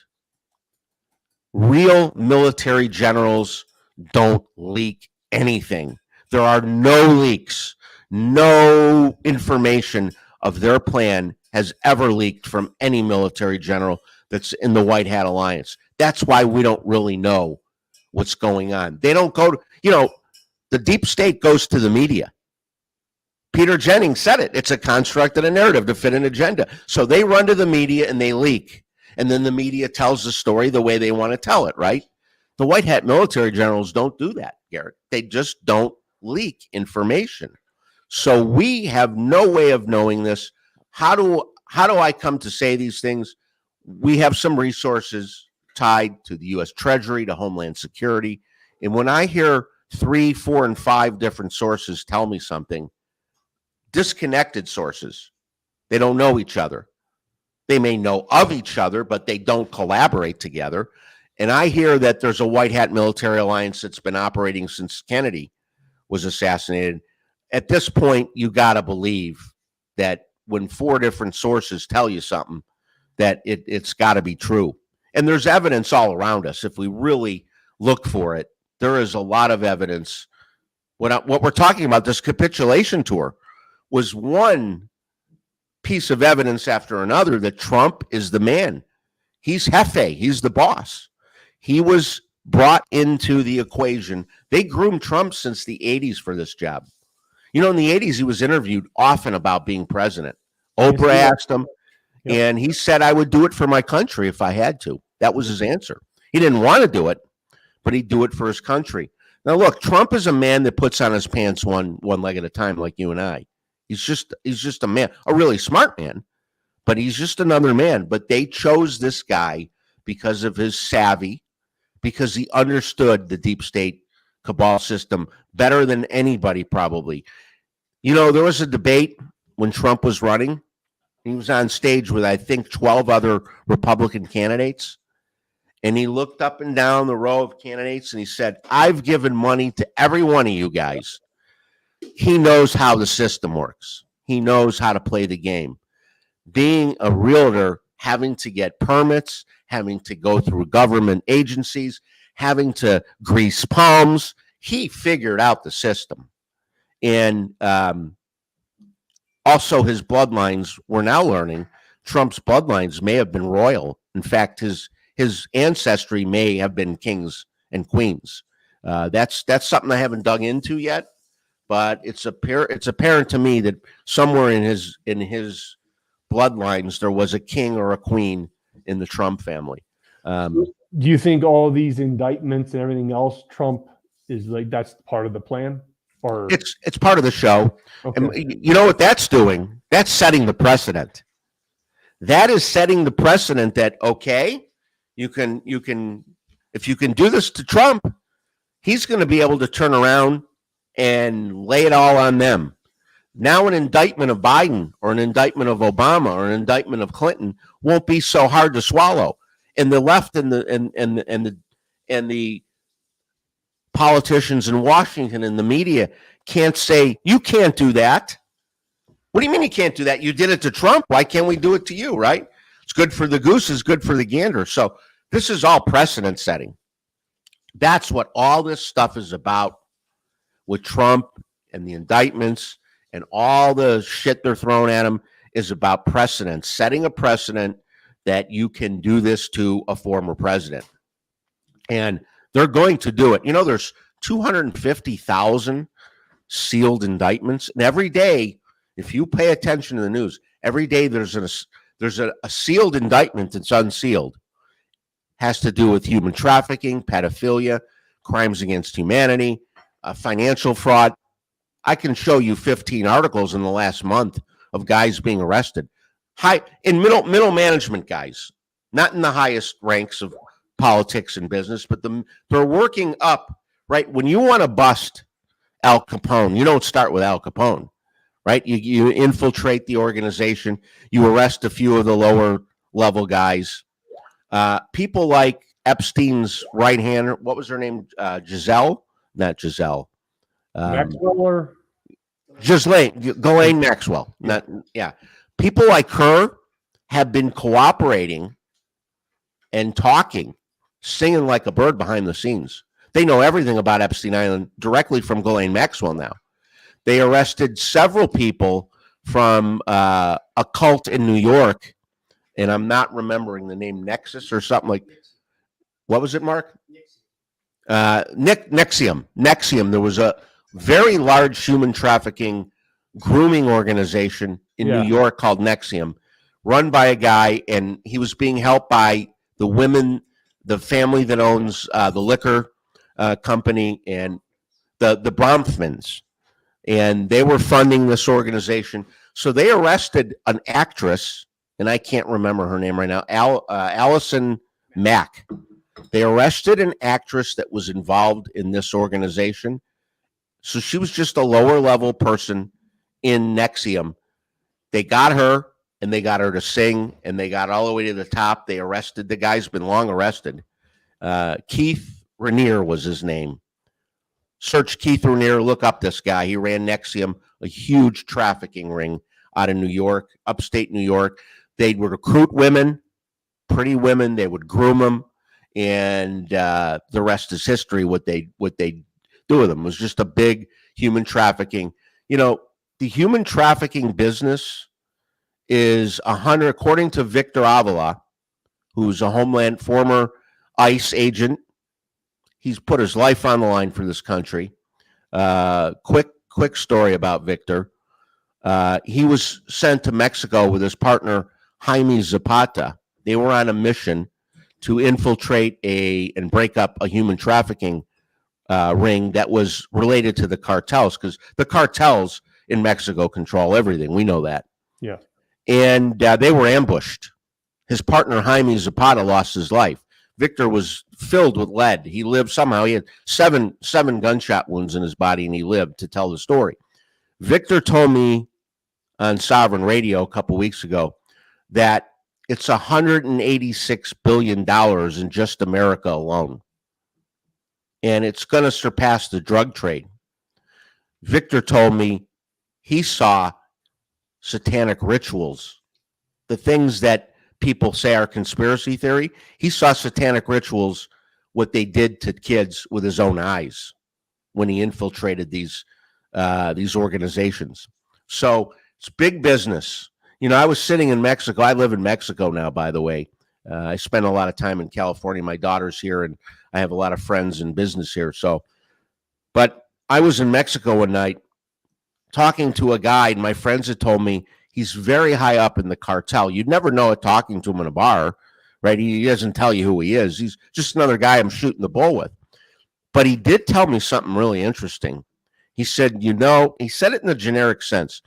B: real military generals don't leak anything. There are no leaks. No information of their plan has ever leaked from any military general that's in the White Hat Alliance. That's why we don't really know what's going on. They don't go to, the deep state goes to the media. Peter Jennings said it. It's a construct and a narrative to fit an agenda. So they run to the media and they leak. And then the media tells the story the way they want to tell it, right? The White Hat military generals don't do that, Garrett. They just don't leak information. So we have no way of knowing this. How do I come to say these things? We have some resources tied to the U.S. Treasury, to Homeland Security. And when I hear 3, 4, and 5 different sources tell me something, disconnected sources, they don't know each other. They may know of each other, but they don't collaborate together. And I hear that there's a White Hat military alliance that's been operating since Kennedy was assassinated. At this point, you got to believe that when 4 different sources tell you something, that it's got to be true. And there's evidence all around us. If we really look for it, there is a lot of evidence. What we're talking about, this capitulation tour, was one piece of evidence after another that Trump is the man. He's Jefe. He's the boss. He was brought into the equation. They groomed Trump since the 80s for this job. In the 80s, he was interviewed often about being president. Oprah asked him, and he said, I would do it for my country if I had to. That was his answer. He didn't want to do it, but he'd do it for his country. Now, look, Trump is a man that puts on his pants one leg at a time, like you and I. He's just a man, a really smart man, but he's just another man. But they chose this guy because of his savvy, because he understood the deep state cabal system better than anybody probably. There was a debate when Trump was running. He was on stage with, I think, 12 other Republican candidates. And he looked up and down the row of candidates and he said, I've given money to every one of you guys. He knows how the system works. He knows how to play the game. Being a realtor, having to get permits, having to go through government agencies, having to grease palms, he figured out the system. And also his bloodlines, we're now learning, Trump's bloodlines may have been royal. In fact, his ancestry may have been kings and queens. That's something I haven't dug into yet. But it's apparent to me that somewhere in his bloodlines there was a king or a queen in the Trump family.
A: Do you think all these indictments and everything else, Trump is like that's part of the plan, or
B: it's part of the show? Okay. And you know what that's doing? That's setting the precedent. That is setting the precedent that you can if you can do this to Trump, he's going to be able to turn around and lay it all on them. Now an indictment of Biden or an indictment of Obama or an indictment of Clinton won't be so hard to swallow. And the left and the politicians in Washington and the media can't say, you can't do that. What do you mean you can't do that? You did it to Trump. Why can't we do it to you, right? It's good for the goose, it's good for the gander. So this is all precedent setting. That's what all this stuff is about. With Trump and the indictments and all the shit they're throwing at him is about precedent, setting a precedent that you can do this to a former president. And they're going to do it. There's 250,000 sealed indictments. And every day, if you pay attention to the news, every day there's a sealed indictment that's unsealed. Has to do with human trafficking, pedophilia, crimes against humanity, financial fraud. I can show you 15 articles in the last month of guys being arrested. High in middle management guys, not in the highest ranks of politics and business, but they're working up, right? When you want to bust Al Capone, you don't start with Al Capone, right? You infiltrate the organization, you arrest a few of the lower level guys. People like Epstein's right hander, what was her name? Giselle? Not Giselle.
A: Maxwell or
B: Ghislaine Maxwell. Yeah. People like her have been cooperating and talking, singing like a bird behind the scenes. They know everything about Epstein Island directly from Ghislaine Maxwell now. They arrested several people from a cult in New York, and I'm not remembering the name, Nexus or something like. What was it, Mark? NXIVM. NXIVM. There was a very large human trafficking grooming organization in New York called NXIVM, run by a guy, and he was being helped by the women, the family that owns the liquor company, and the Bronfmans, and they were funding this organization. So they arrested an actress, and I can't remember her name right now, Allison Mack. They arrested an actress that was involved in this organization. So she was just a lower level person in NXIVM. They got her, and they got her to sing, and they got all the way to the top. They arrested the guy's been long arrested. Keith Raniere was his name. Search Keith Raniere, look up this guy. He ran NXIVM, a huge trafficking ring out of New York, upstate New York. They would recruit women, pretty women. They would groom them, and the rest is history. What they do with them was just a big human trafficking. You know, the human trafficking business is 100, according to Victor Avila, who's a former ICE agent. He's put his life on the line for this country. Quick story about Victor. He was sent to Mexico with his partner, Jaime Zapata. They were on a mission to infiltrate and break up a human trafficking ring that was related to the cartels, because the cartels in Mexico control everything. We know that.
A: Yeah.
B: And they were ambushed. His partner, Jaime Zapata, lost his life. Victor was filled with lead. He lived somehow. He had seven gunshot wounds in his body, and he lived to tell the story. Victor told me on Sovereign Radio a couple weeks ago that it's $186 billion in just America alone. And it's going to surpass the drug trade. Victor told me he saw satanic rituals, the things that people say are conspiracy theory. He saw satanic rituals, what they did to kids, with his own eyes when he infiltrated these organizations. So it's big business. You know, I was sitting in Mexico. I live in Mexico now, by the way. I spend a lot of time in California. My daughter's here, and I have a lot of friends and business here. But I was in Mexico one night talking to a guy, and my friends had told me he's very high up in the cartel. You'd never know it talking to him in a bar, right? He doesn't tell you who he is. He's just another guy I'm shooting the bull with. But he did tell me something really interesting. He said, he said it in a generic sense.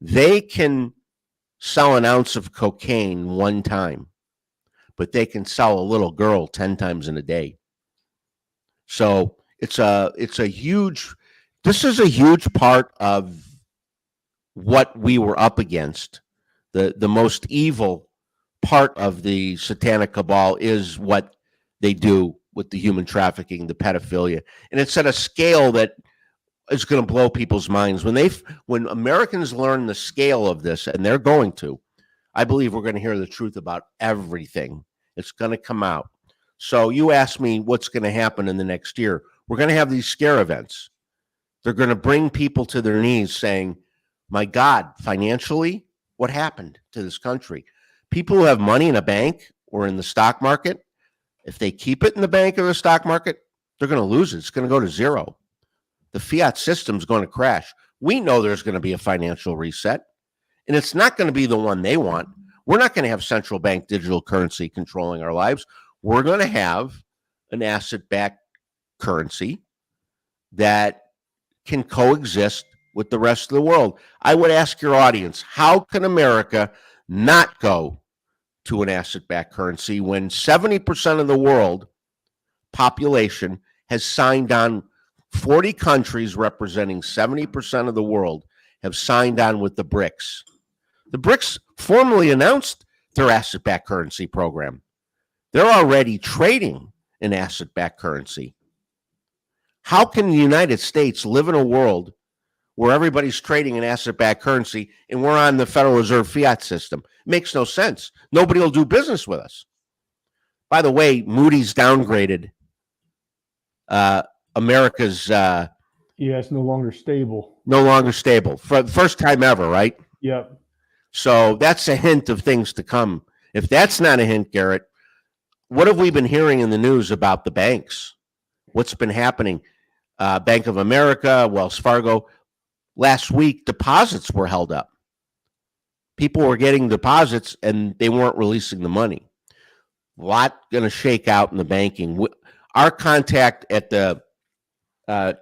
B: They can sell an ounce of cocaine one time, but they can sell a little girl 10 times in a day. So this is a huge part of what we were up against. The most evil part of the satanic cabal is what they do with the human trafficking, the pedophilia. And it's at a scale that is going to blow people's minds. When Americans learn the scale of this, and they're going to, I believe we're going to hear the truth about everything. It's going to come out. So you ask me what's going to happen in the next year. We're going to have these scare events. They're going to bring people to their knees saying, my God, financially, what happened to this country? People who have money in a bank or in the stock market, if they keep it in the bank or the stock market, They're going to lose it. It's going to go to zero. The fiat system is going to crash. We know there's going to be a financial reset, and it's not going to be the one they want. We're not going to have central bank digital currency controlling our lives. We're going to have an asset-backed currency that can coexist with the rest of the world. I would ask your audience, how can America not go to an asset-backed currency when 70% of the world population has signed on? 40 countries representing 70% of the world have signed on with the BRICS. The BRICS formally announced their asset-backed currency program. They're already trading an asset-backed currency. How can the United States live in a world where everybody's trading an asset-backed currency and we're on the Federal Reserve fiat system? It makes no sense. Nobody will do business with us. By the way, Moody's downgraded America's
A: it's no longer stable.
B: No longer stable for the first time ever, right?
A: Yep.
B: So that's a hint of things to come. If that's not a hint, Garrett, what have we been hearing in the news about the banks? What's been happening? Bank of America, Wells Fargo. Last week, deposits were held up. People were getting deposits and they weren't releasing the money. A lot going to shake out in the banking. Our contact at the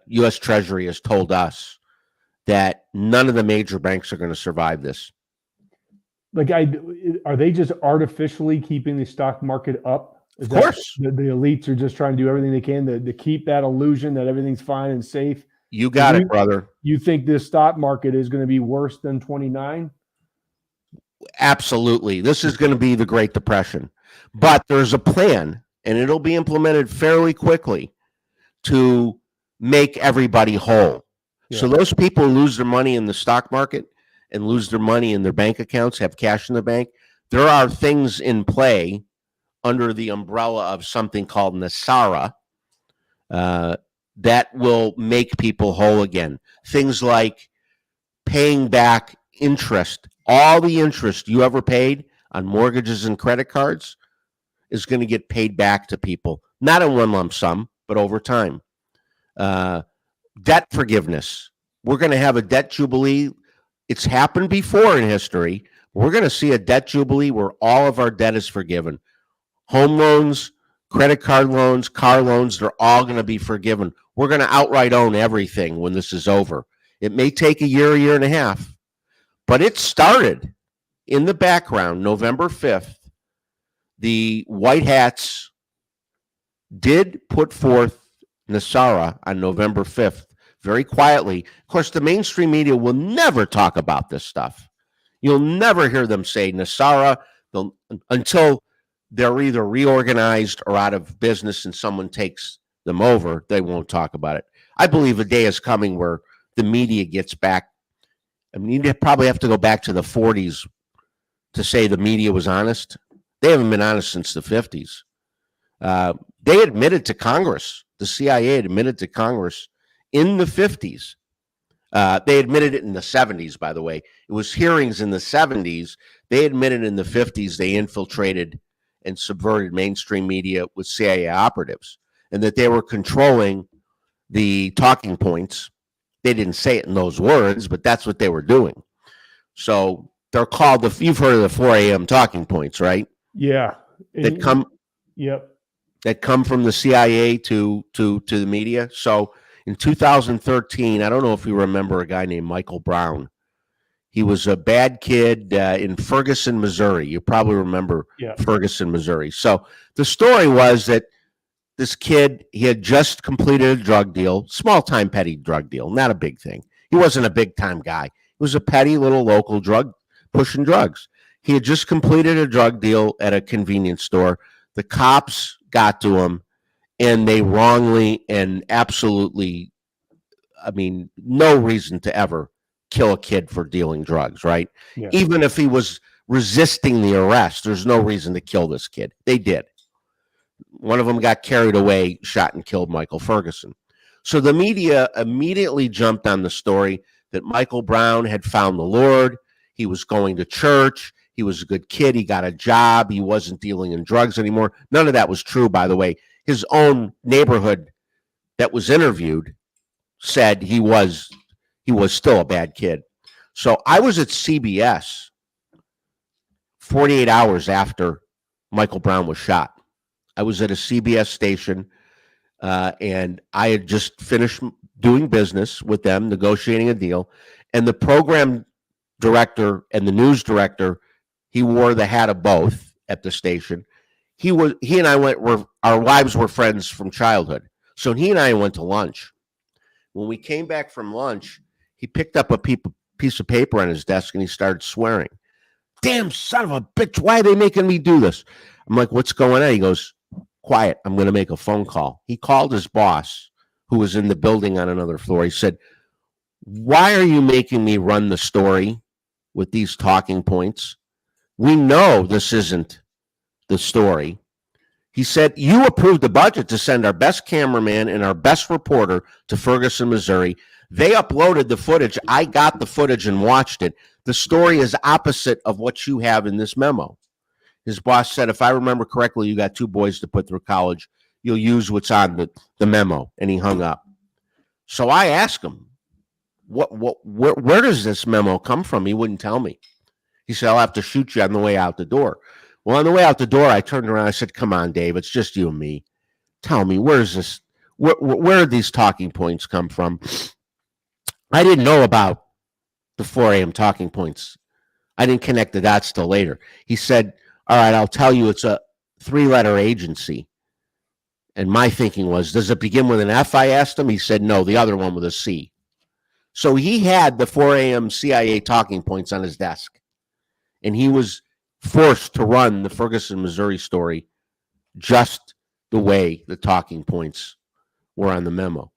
B: U.S. Treasury has told us that none of the major banks are going to survive this.
A: Like, are they just artificially keeping the stock market up?
B: Of course.
A: The elites are just trying to do everything they can to keep that illusion that everything's fine and safe.
B: You got it, brother.
A: You think this stock market is going to be worse than 29?
B: Absolutely. This is going to be the Great Depression. But there's a plan, and it'll be implemented fairly quickly to make everybody whole. Yeah. So those people who lose their money in the stock market and lose their money in their bank accounts, have cash in the bank, there are things in play under the umbrella of something called NASARA that will make people whole again. Things like paying back interest. All the interest you ever paid on mortgages and credit cards is going to get paid back to people, not in one lump sum, but over time. Debt forgiveness. We're going to have a debt jubilee. It's happened before in history. We're going to see a debt jubilee where all of our debt is forgiven. Home loans, credit card loans, car loans, they're all going to be forgiven. We're going to outright own everything when this is over. It may take a year and a half, but it started in the background. November 5th, the White Hats did put forth NASARA on November 5th, very quietly. Of course, the mainstream media will never talk about this stuff. You'll never hear them say NASARA until they're either reorganized or out of business and someone takes them over. They won't talk about it. I believe a day is coming where the media gets back. I mean, you probably have to go back to the 40s to say the media was honest. They haven't been honest since the 50s. They admitted to Congress. The CIA admitted to Congress in the 50s. They admitted it in the 70s, by the way. It was hearings in the 70s. They admitted in the 50s they infiltrated and subverted mainstream media with CIA operatives and that they were controlling the talking points. They didn't say it in those words, but that's what they were doing. So they're called you've heard of the 4 a.m. talking points, right?
A: Yeah.
B: That come from the CIA to the media. So in 2013, I don't know if you remember a guy named Michael Brown. He was a bad kid in Ferguson, Missouri. You probably remember Ferguson, Missouri. So the story was that this kid, he had just completed a drug deal, small-time petty drug deal, not a big thing. He wasn't a big-time guy. He was a petty little local drug, pushing drugs. He had just completed a drug deal at a convenience store. The cops got to him, and they wrongly and absolutely, I mean, no reason to ever kill a kid for dealing drugs, right? Yeah. Even if he was resisting the arrest, there's no reason to kill this kid. They did. One of them got carried away, shot and killed Michael Ferguson. So the media immediately jumped on the story that Michael Brown had found the Lord. He was going to church. He was a good kid. He got a job. He wasn't dealing in drugs anymore. None of that was true, by the way. His own neighborhood that was interviewed said he was still a bad kid. So I was at CBS 48 hours after Michael Brown was shot. I was at a CBS station, and I had just finished doing business with them, negotiating a deal, and the program director and the news director, he wore the hat of both at the station. He and I our wives were friends from childhood. So he and I went to lunch. When we came back from lunch, he picked up a piece of paper on his desk and he started swearing. Damn son of a bitch, why are they making me do this? I'm like, what's going on? He goes, quiet, I'm going to make a phone call. He called his boss, who was in the building on another floor. He said, why are you making me run the story with these talking points? We know this isn't the story. He said, you approved the budget to send our best cameraman and our best reporter to Ferguson, Missouri. They uploaded the footage. I got the footage and watched it. The story is opposite of what you have in this memo. His boss said, if I remember correctly, you got 2 boys to put through college. You'll use what's on the memo. And he hung up. So I asked him, where does this memo come from? He wouldn't tell me. He said, I'll have to shoot you on the way out the door. Well, on the way out the door, I turned around. I said, come on, Dave. It's just you and me. Tell me, where's this? Where did these talking points come from? I didn't know about the 4 a.m. talking points. I didn't connect the dots till later. He said, all right, I'll tell you, it's a 3-letter agency. And my thinking was, does it begin with an F? I asked him. He said, no, the other one with a C. So he had the 4 a.m. CIA talking points on his desk. And he was forced to run the Ferguson, Missouri story just the way the talking points were on the memo.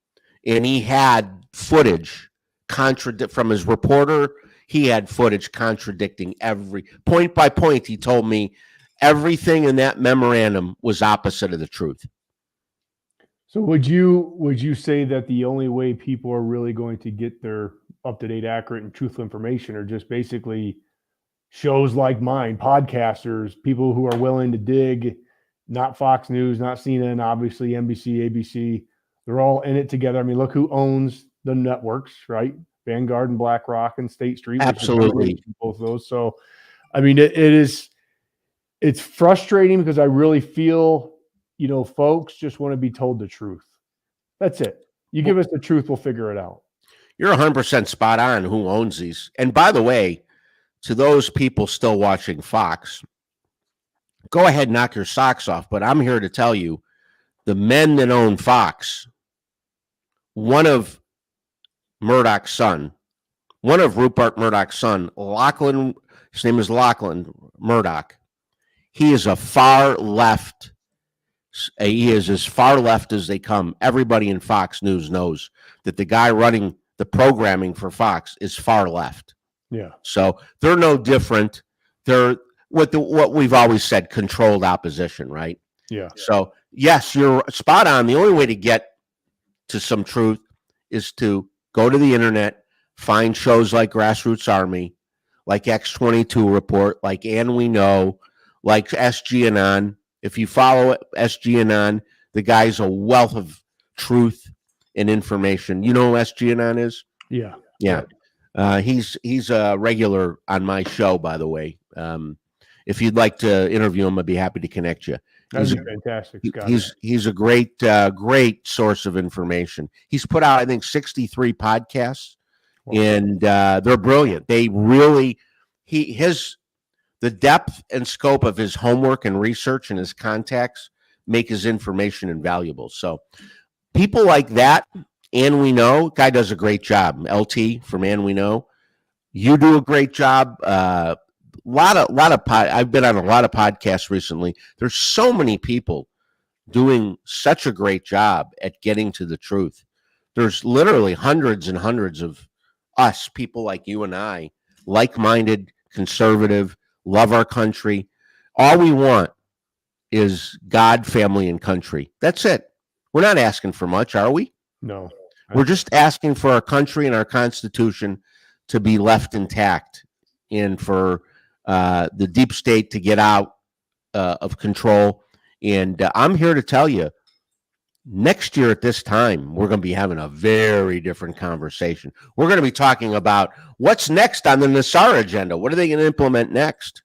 B: And he had footage from his reporter. He had footage contradicting every point by point. He told me everything in that memorandum was opposite of the truth.
A: So would you say that the only way people are really going to get their up-to-date, accurate, and truthful information are just basically shows like mine, podcasters, people who are willing to dig, not Fox News, not CNN, obviously NBC, ABC, they're all in it together. I mean, look who owns the networks, right? Vanguard and BlackRock and State Street.
B: Absolutely.
A: Both of those. So, I mean, it's frustrating because I really feel, folks just want to be told the truth. That's it. You give us the truth, we'll figure it out.
B: You're 100% spot on who owns these. And by the way, to those people still watching Fox, go ahead and knock your socks off. But I'm here to tell you, the men that own Fox, one of Rupert Murdoch's son, Lachlan, his name is Lachlan Murdoch. He is a far left. He is as far left as they come. Everybody in Fox News knows that the guy running the programming for Fox is far left.
A: Yeah.
B: So they're no different. They're what we've always said, controlled opposition, right?
A: Yeah.
B: So yes, you're spot on. The only way to get to some truth is to go to the internet, find shows like Grassroots Army, like X22 Report, like And We Know, like SGAnon. If you follow SGAnon, the guy's a wealth of truth and information. You know who SGAnon is?
A: Yeah.
B: Yeah. He's a regular on my show, by the way. If you'd like to interview him, I'd be happy to connect you.
A: That's fantastic, Scotty.
B: He's a great source of information. He's put out, I think, 63 podcasts, and they're brilliant. They really the depth and scope of his homework and research and his contacts make his information invaluable. So people like that, And We Know, guy does a great job. LT from And We Know, you do a great job. I've been on a lot of podcasts recently. There's so many people doing such a great job at getting to the truth. There's literally hundreds and hundreds of us, people like you and I, like-minded, conservative, love our country. All we want is God, family, and country. That's it. We're not asking for much, are we?
A: No.
B: We're just asking for our country and our Constitution to be left intact and for the deep state to get out of control. And I'm here to tell you, Next year at this time, we're going to be having a very different conversation. We're going to be talking about what's next on the Nassar agenda. What are they going to implement next?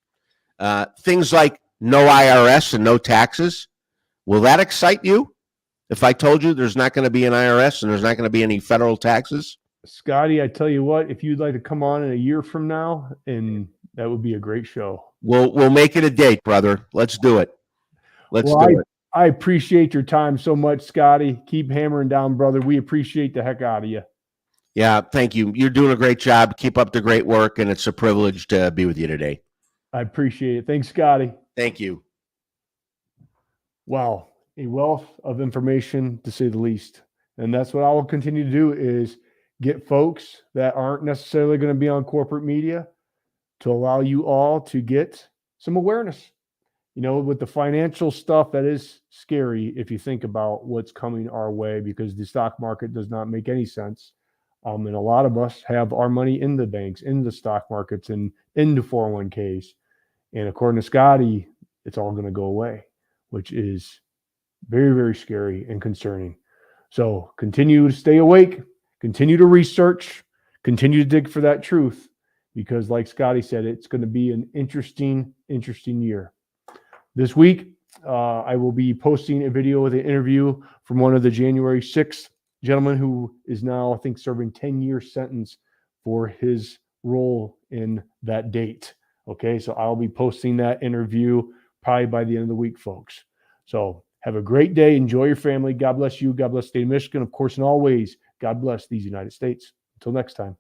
B: Things like no IRS and no taxes. Will that excite you? If I told you there's not going to be an IRS and there's not going to be any federal taxes?
A: Scotty, I tell you what, if you'd like to come on in a year from now, and that would be a great show.
B: We'll make it a date, brother. Let's do it. Let's do it.
A: I appreciate your time so much, Scotty. Keep hammering down, brother. We appreciate the heck out of you.
B: Yeah, thank you. You're doing a great job. Keep up the great work, and it's a privilege to be with you today.
A: I appreciate it. Thanks, Scotty.
B: Thank you.
A: Wow, a wealth of information, to say the least. And that's what I will continue to do, is get folks that aren't necessarily going to be on corporate media to allow you all to get some awareness. You know, with the financial stuff, that is scary if you think about what's coming our way, because the stock market does not make any sense. And a lot of us have our money in the banks, in the stock markets, and into 401ks. And according to Scotty, it's all going to go away, which is very, very scary and concerning. So continue to stay awake, continue to research, continue to dig for that truth, because like Scotty said, it's going to be an interesting year. This week, I will be posting a video with an interview from one of the January 6th gentlemen who is now, I think, serving 10-year sentence for his role in that date. Okay, so I'll be posting that interview probably by the end of the week, folks. So have a great day. Enjoy your family. God bless you. God bless the state of Michigan, of course, and always, God bless these United States. Until next time.